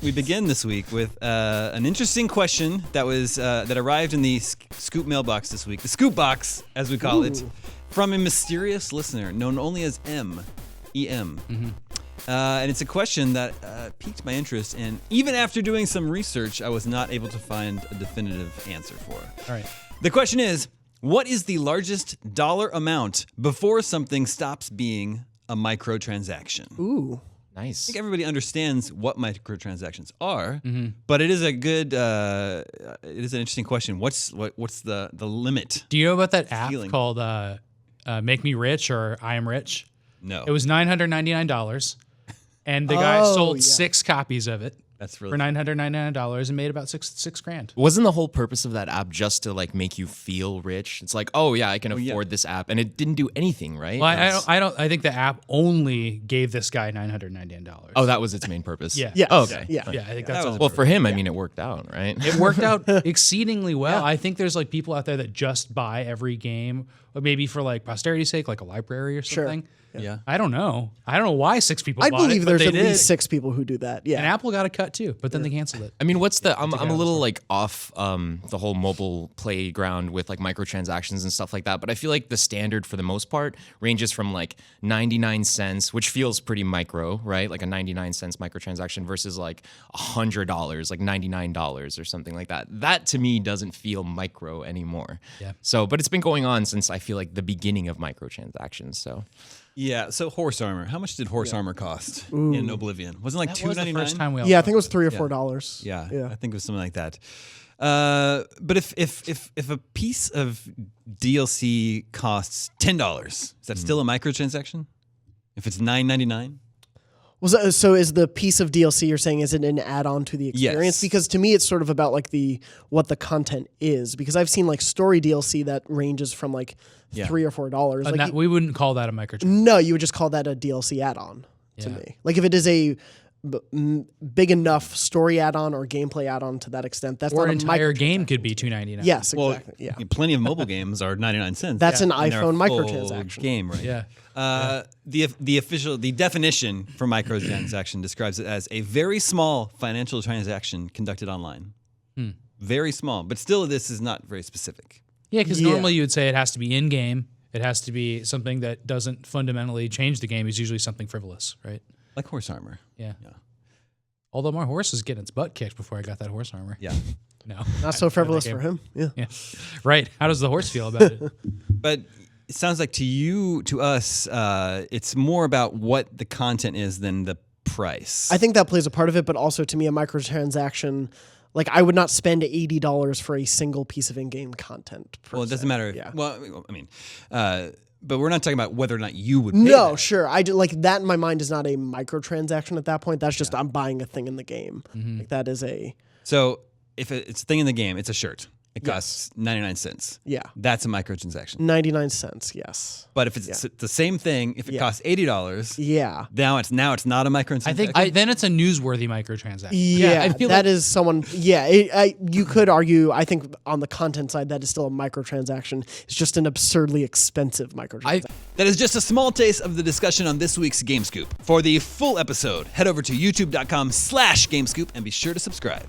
we begin this week with an interesting question that was that arrived in the Scoop mailbox this week, the Scoop box, as we call it, from a mysterious listener known only as EM. And it's a question that piqued my interest, and even after doing some research, I was not able to find a definitive answer for. All right. The question is, what is the largest dollar amount before something stops being a microtransaction? Ooh. I Nice. think everybody understands what microtransactions are, but it is a good, it is an interesting question. What's the limit? Do you know about that app Feeling. called Make Me Rich or I Am Rich? No. It was $999, and the guy sold 6 copies of it That's really for $999 and made about six grand. Wasn't the whole purpose of that app just to like make you feel rich? It's like, oh yeah, I can afford this app, and it didn't do anything, right? Well, I think the app only gave this guy $999. Oh, that was its main purpose. Yeah. Yes. Oh, okay. Yeah. Yeah, I think That that's was all. Well, for him, I mean, it worked out, right? It worked out exceedingly well. I think there's like people out there that just buy every game, or maybe for like posterity's sake, like a library or something. Yeah. I don't know. I don't know why 6 people I bought it, believe but there's they at did. least 6 people who do that. Yeah. And Apple got a cut too, but then they canceled it. I mean, what's the? I'm a little like off the whole mobile playground with like microtransactions and stuff like that. But I feel like the standard for the most part ranges from like 99 cents, which feels pretty micro, right? Like a 99 cents microtransaction versus like $100, like $99 or something like that. That to me doesn't feel micro anymore. Yeah. So, but it's been going on since I feel like the beginning of microtransactions. So. Yeah. So horse armor. How much did horse armor cost in Oblivion? Wasn't it like That was the $2.99? first time we all Yeah, I talked think it was about $3 or $4. Yeah, Yeah. I think it was something like that. But if a piece of DLC costs $10, is that still a microtransaction? If it's $9.99? So is the piece of DLC you're saying, is it an add-on to the experience? Yes. Because to me, it's sort of about like what the content is. Because I've seen like story DLC that ranges from like $3 or $4. it. Like We wouldn't call that a microtransaction. no, you would just call that a DLC add-on to Yeah. me. Like if it is a big enough story add-on or gameplay add-on to that extent, that's Or not an a entire game could be $2.99. Yes, Well, exactly. Yeah. plenty of mobile games are 99 cents. That's an And they're a iPhone full microtransaction. game, right? Yeah. The definition for microtransaction describes it as a very small financial transaction conducted online. Very small, but still, this is not very specific. Yeah, because Yeah. normally you would say it has to be in-game. It has to be something that doesn't fundamentally change the game. It's usually something frivolous, right? Like horse armor. Yeah. Although my horse was getting its butt kicked before I got that horse armor. Yeah. No. Not so frivolous for him. Yeah. Yeah. Right. How does the horse feel about it? But it sounds like to us, it's more about what the content is than the price. I think that plays a part of it, but also to me, a microtransaction, like I would not spend $80 for a single piece of in-game content. Well, it doesn't matter. Yeah. Well, I mean, but we're not talking about whether or not you would pay No, that. sure. I do, like that in my mind is not a microtransaction at that point. That's just I'm buying a thing in the game. Like that is a So if it's a thing in the game, it's a shirt. It costs 99 cents. yeah. That's a microtransaction. 99 cents, yes. But if it's the same thing, if it costs $80, Yeah. now it's not a microtransaction. I think then it's a newsworthy microtransaction. Yeah, I feel that is someone. Yeah, you could argue. I think on the content side, that is still a microtransaction. It's just an absurdly expensive microtransaction. That is just a small taste of the discussion on this week's Game Scoop. For the full episode, head over to youtube.com/GameScoop and be sure to subscribe.